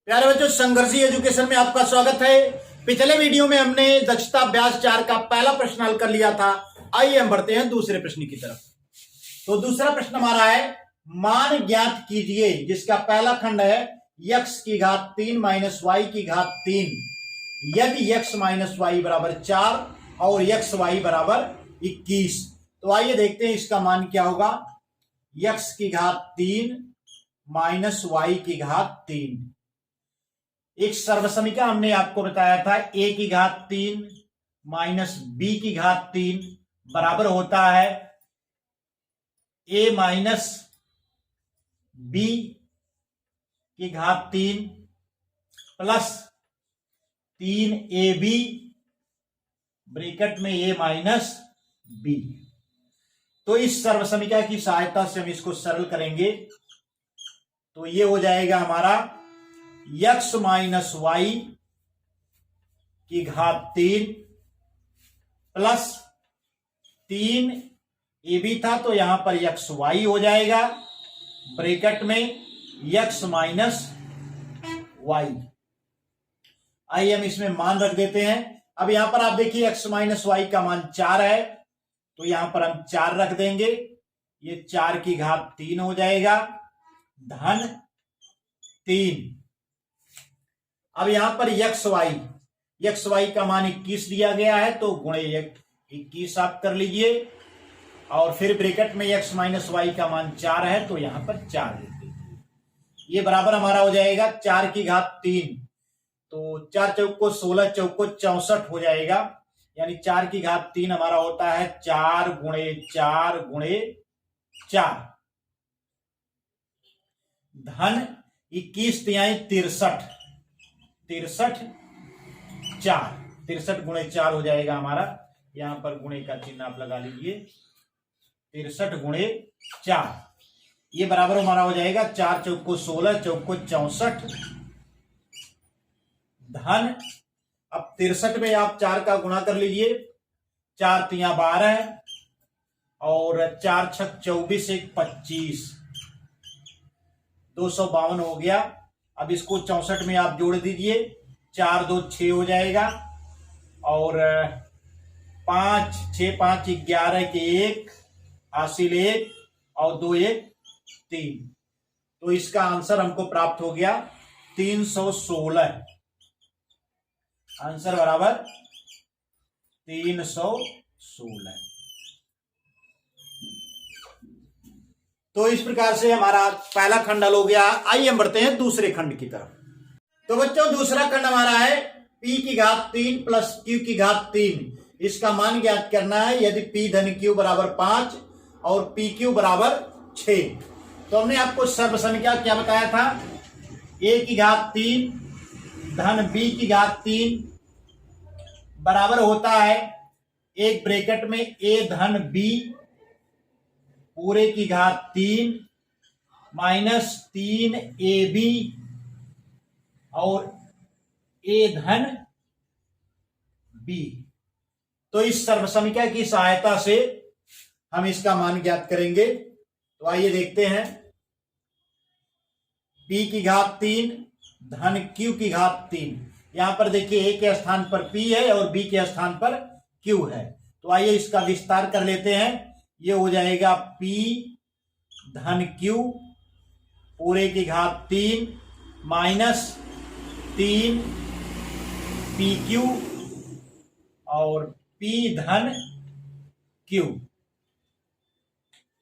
प्यारे बच्चों, संघर्षी एजुकेशन में आपका स्वागत है। पिछले वीडियो में हमने दक्षता अभ्यास 4 का पहला प्रश्न हल कर लिया था। आइए हम बढ़ते हैं दूसरे प्रश्न की तरफ। तो दूसरा प्रश्न हमारा है, मान ज्ञात कीजिए जिसका पहला खंड है x की घात 3 माइनस वाई की घात 3 यदि x माइनस वाई बराबर 4 और x वाई बराबर 21। तो आइए देखते हैं इसका मान क्या होगा। x की घात 3 माइनस वाई की घात 3, एक सर्वसमीकरण हमने आपको बताया था a की घात 3 माइनस b की घात 3 बराबर होता है a माइनस b की घात 3 प्लस 3ab ब्रैकेट में a माइनस b। तो इस सर्वसमीकरण की सहायता से हम इसको सरल करेंगे तो ये हो जाएगा हमारा x माइनस वाई की घात 3 प्लस 3 ए बी था तो यहां पर एक्स वाई हो जाएगा ब्रैकेट में x माइनस वाई। आइए हम इसमें मान रख देते हैं। अब यहां पर आप देखिए x माइनस वाई का मान 4 है तो यहां पर हम 4 रख देंगे, ये 4 की घात 3 हो जाएगा धन 3। अब यहां पर एक्स वाई का मान 21 दिया गया है तो गुणे 21 आप कर लीजिए और फिर ब्रैकेट में x माइनस वाई का मान 4 है तो यहां पर 4 लिख दीजिए। ये बराबर हमारा हो जाएगा 4 की घात 3, तो 4 चौको 16 चौको 64 हो जाएगा, यानी 4 की घात 3 हमारा होता है 4 गुणे 4 गुणे 4 धन 21 तिहाई 63 63 गुणे 4 हो जाएगा हमारा। यहां पर गुणे का चिन्ह आप लगा लीजिए, 63 गुणे 4 ये बराबर हमारा हो जाएगा 4 चौको 16 चौको 64 धन, अब 63 में आप 4 का गुणा कर लीजिए, 4 तिया 12 और 4 छक 24 एक 25 252 हो गया। अब इसको 64 में आप जोड़ दीजिए, 4 2 6 हो जाएगा और 5 6 5 11 के 1 हासिल 1 और 2 1 3, तो इसका आंसर हमको प्राप्त हो गया 316। आंसर बराबर 316। तो इस प्रकार से हमारा पहला खंड हल हो गया। आइए हम बढ़ते हैं दूसरे खंड की तरफ। तो बच्चों दूसरा खंड हमारा है p की घात 3 प्लस q की घात 3, इसका मान ज्ञात करना है यदि p धन q बराबर 5 और pq बराबर 6। तो हमने आपको सर्वसमीकरण क्या बताया था, a की घात 3 धन b की घात 3 बराबर होता है एक ब्रैकेट में a धन b पूरे की घात 3 माइनस 3ab और a धन b। तो इस सर्वसमीकरण की सहायता से हम इसका मान ज्ञात करेंगे। तो आइए देखते हैं, p की घात 3 धन q की घात 3, यहां पर देखिए a के स्थान पर p है और b के स्थान पर q है, तो आइए इसका विस्तार कर लेते हैं। ये हो जाएगा p धन q पूरे की घात 3 माइनस 3 pq और p धन q।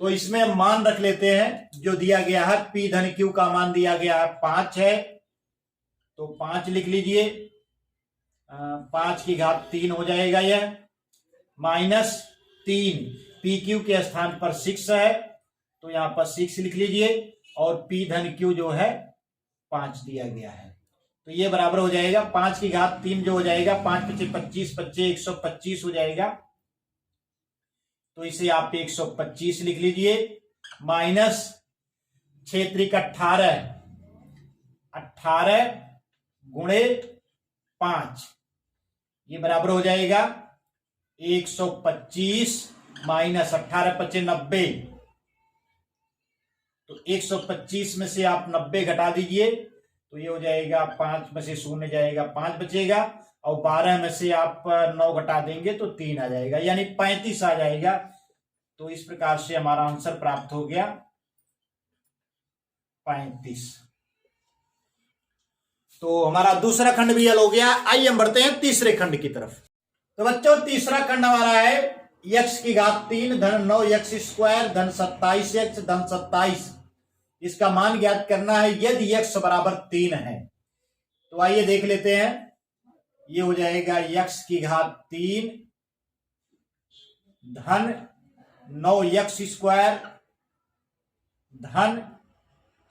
तो इसमें हम मान रख लेते हैं जो दिया गया है, p धन q का मान दिया गया है 5 है तो 5 लिख लीजिए, 5 की घात 3 हो जाएगा यह, माइनस 3 PQ के स्थान पर 6 है तो यहां पर 6 लिख लीजिए और P धन Q जो है 5 दिया गया है, तो ये बराबर हो जाएगा 5 की घात 3 जो हो जाएगा 5 पचे 25 बच्चे 125 हो जाएगा, तो इसे आप 125 लिख लीजिए माइनस 6 त्रिक 18 गुणे 5, ये बराबर हो जाएगा 125 माइनस 18 पचे 90, तो 125 में से आप 90 घटा दीजिए तो ये हो जाएगा 5 में से 0 जाएगा 5 बचेगा, और 12 में से आप 9 घटा देंगे तो 3 आ जाएगा, यानी 35 आ जाएगा। तो इस प्रकार से हमारा आंसर प्राप्त हो गया 35। तो हमारा दूसरा खंड भी हल हो गया। आइए हम बढ़ते हैं तीसरे खंड की तरफ। तो बच्चों तीसरा खंड हमारा है x की घात 3 धन 9x स्क्वायर धन 27x धन 27। इसका मान ज्ञात करना है यदि x बराबर 3 है। तो आइए देख लेते हैं। ये हो जाएगा x की घात 3 धन 9x स्क्वायर धन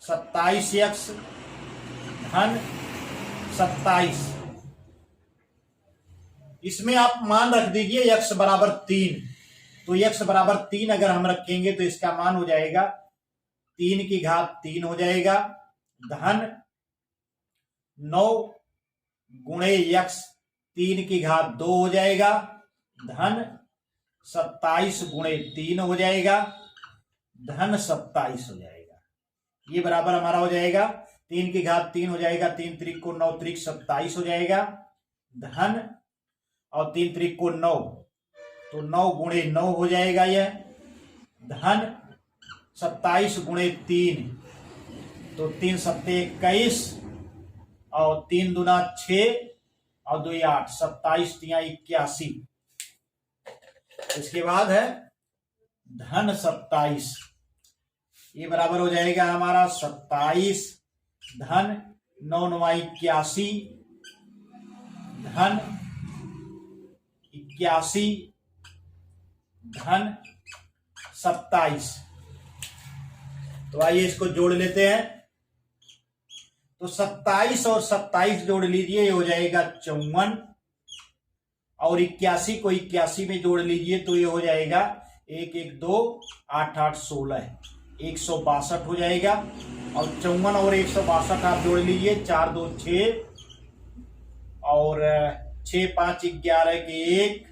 27x धन 27। इसमें आप मान रख दीजिए x बराबर 3। तो x बराबर 3 अगर हम रखेंगे तो इसका मान हो जाएगा 3 की घात 3 हो जाएगा धन 9 गुणे x 3 की घात 2 हो जाएगा धन 27 गुणे 3 हो जाएगा धन 27 हो जाएगा। ये बराबर हमारा हो जाएगा 3 की घात 3 हो जाएगा, 3 त्रिक को 9 त्रिक 27 हो जाएगा धन, और 3 त्रिक को 9 तो 9 गुणे 9 हो जाएगा यह धन 27 गुणे 3 तो 3 सत्ते 21 और 3 दूना 6 और 2 8 27 तिया 81। इसके बाद है धन 27। ये बराबर हो जाएगा हमारा 27 धन 9 9 81 धन 81 धन 27। तो आइए इसको जोड़ लेते हैं। तो 27 और 27 जोड़ लीजिए, ये हो जाएगा 54, और 81 को 81 में जोड़ लीजिए तो ये हो जाएगा 1 1 2 8 8 16 162 हो जाएगा। और 54 और 162 आप जोड़ लीजिए, 4 2 6 और 6 5 11 के 1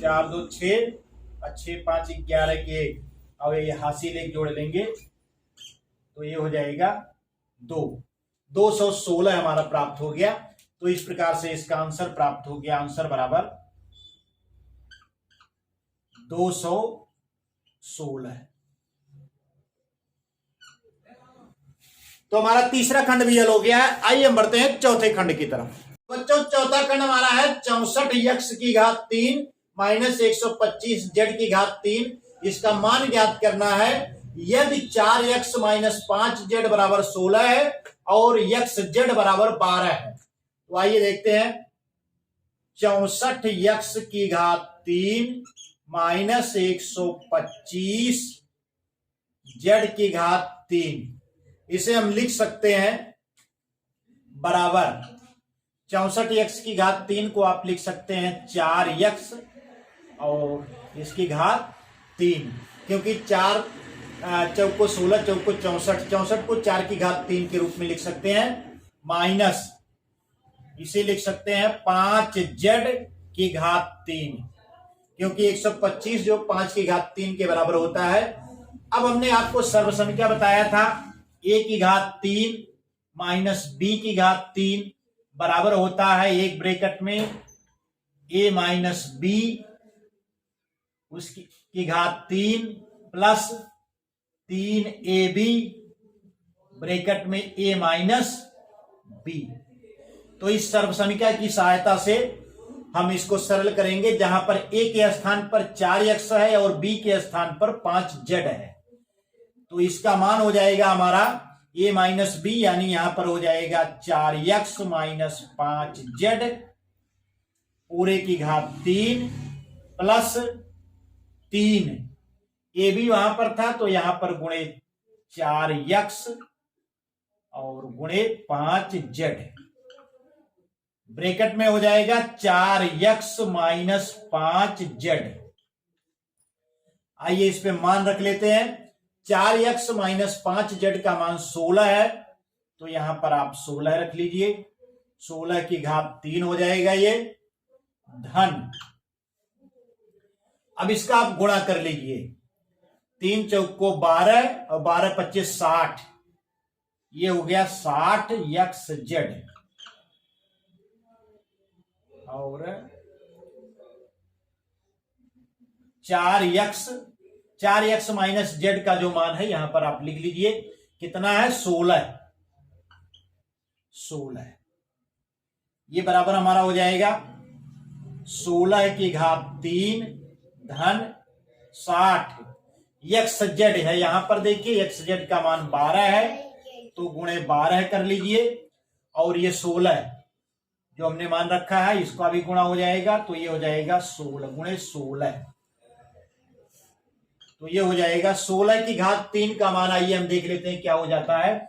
4 2 6 और 6 5 11 के 1 और ये हासिल 1 जोड़ लेंगे तो ये हो जाएगा 2 216 हमारा प्राप्त हो गया। तो इस प्रकार से इसका आंसर प्राप्त हो गया। आंसर बराबर 216। तो हमारा तीसरा खंड भी हल हो गया है। आइए हम बढ़ते हैं चौथे खंड की तरफ। बच्चों चौथा खंड हमारा है 64x की घात 3 माइनस 125 z की घात 3। इसका मान ज्ञात करना है यदि 4x माइनस 5z बराबर 16 है और xz बराबर 12 है। तो आइए देखते हैं। 64x की घात 3 माइनस 125 z की घात 3, इसे हम लिख सकते हैं बराबर 64x की घात 3 को आप लिख सकते हैं 4x और इसकी घात 3, क्योंकि 4 चौको 16 चौको 64, 64 को 4 की घात 3 के रूप में लिख सकते हैं, माइनस इसे लिख सकते हैं 5z की घात 3, क्योंकि 125 जो 5 की घात 3 के बराबर होता है। अब हमने आपको सर्वसंख्या बताया था a की घात 3 माइनस b की घात 3 बराबर होता है एक ब्रैकेट में a माइनस b उसकी की घात 3 प्लस 3ab ब्रैकेट में a माइनस b। तो इस सर्वसंख्या की सहायता से हम इसको सरल करेंगे, जहां पर a के स्थान पर 4x है और b के स्थान पर 5z है। तो इसका मान हो जाएगा हमारा a माइनस बी, यानी यहां पर हो जाएगा 4x माइनस 5z पूरे की घात 3 प्लस 3 ए भी वहां पर था तो यहां पर गुणे 4x और गुणे 5z ब्रैकेट में हो जाएगा 4x माइनस 5z। आइए इस पे मान रख लेते हैं। 4x माइनस 5z का मान 16 है तो यहां पर आप 16 रख लीजिए, 16 की घात 3 हो जाएगा ये धन। अब इसका आप गुणा कर लीजिए, 3 चौको 12 और 12 25 60, ये हो गया 60XZ। और 4x माइनस जेड का जो मान है यहां पर आप लिख लीजिए, कितना है 16। ये बराबर हमारा हो जाएगा 16 की घात 3 धन 60। XZ है यहां पर देखिए, XZ का मान 12 है तो गुणे 12 कर लीजिए, और ये 16 जो हमने मान रखा है इसका भी गुणा हो जाएगा, तो ये हो जाएगा 16 गुणे 16। तो ये हो जाएगा 16 की घात 3 का मान, आइए हम देख लेते हैं क्या हो जाता है।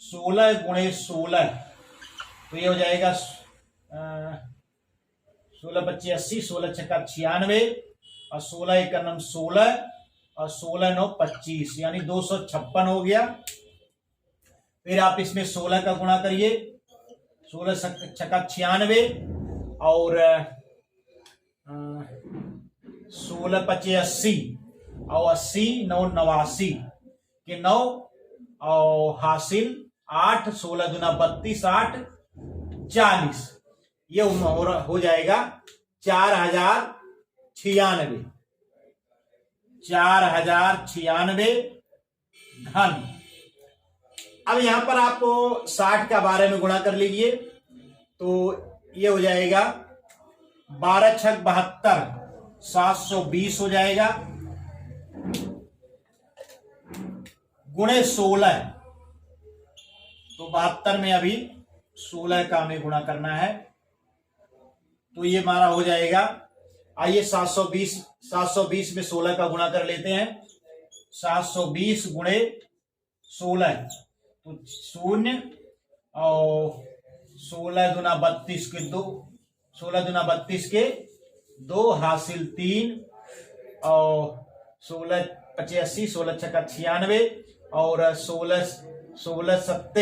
16 गुणे 16, तो ये हो जाएगा 16 25 80, 16 छक्का 96, और 16 एक 16, और 16 9 25, यानी 256 हो गया। फिर आप इसमें 16 का गुणा करिए, 16 छक्का 96, और 16 25 80, और 80 9 89 के 9, और हासिल 8, 16 दूना 32, 8 40, ये हो जाएगा 4096। 4096 धन। अब यहां पर आप 60 का 12 में गुणा कर लीजिए, तो ये हो जाएगा 12 छक 72, 720 हो जाएगा, गुणे 16, तो 72 में अभी 16 का हमें गुणा करना है, तो ये हमारा हो जाएगा। आइए 720 में 16 का गुणा कर लेते हैं। 720 गुणे 16, तो 0, और 16 दूना 32 के 2, 16 दूना 32 के 2, हासिल 3, और 16 25 80, 16 छक्का 96, और 16 7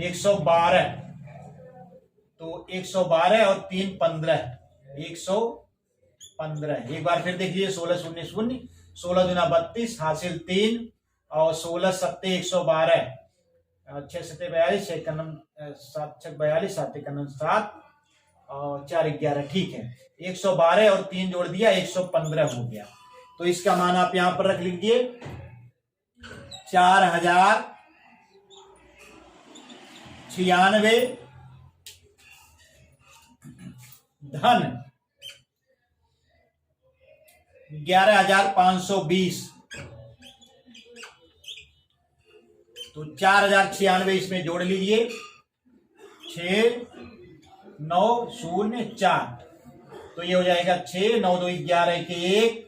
112, तो 112 और 3 15, 115। एक बार फिर देखिए, 16 0 0, 16 दूना 32, हासिल 3, और 16 7 112, 6 7 42, 7 6 42, 7 1 7, और 4 11, ठीक है। 112 और 3 जोड़ दिया, 115 हो गया। तो इसका मान आप यहां पर रख लीजिए, 4096 धन 11520, तो 4096 इसमें जोड़ लीजिए, 6904, तो ये हो जाएगा 6 9 2 11 1 1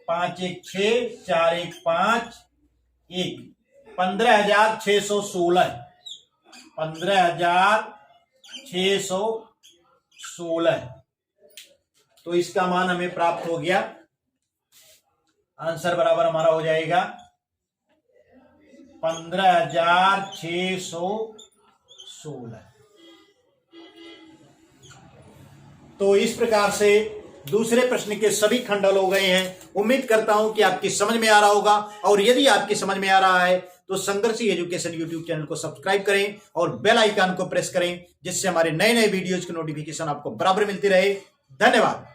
5 1 6 4 1 5 1, 15616, 15616, तो इसका मान हमें प्राप्त हो गया। आंसर बराबर हमारा हो जाएगा 15616। तो इस प्रकार से दूसरे प्रश्न के सभी खंड हल हो गए हैं। उम्मीद करता हूं कि आपकी समझ में आ रहा होगा, और यदि आपकी समझ में आ रहा है तो संघर्षी एजुकेशन यूट्यूब चैनल को सब्सक्राइब करें और बेल आइकन को प्रेस करें, जिससे हमारे नए नए वीडियोज की नोटिफिकेशन आपको बराबर मिलती रहे। धन्यवाद।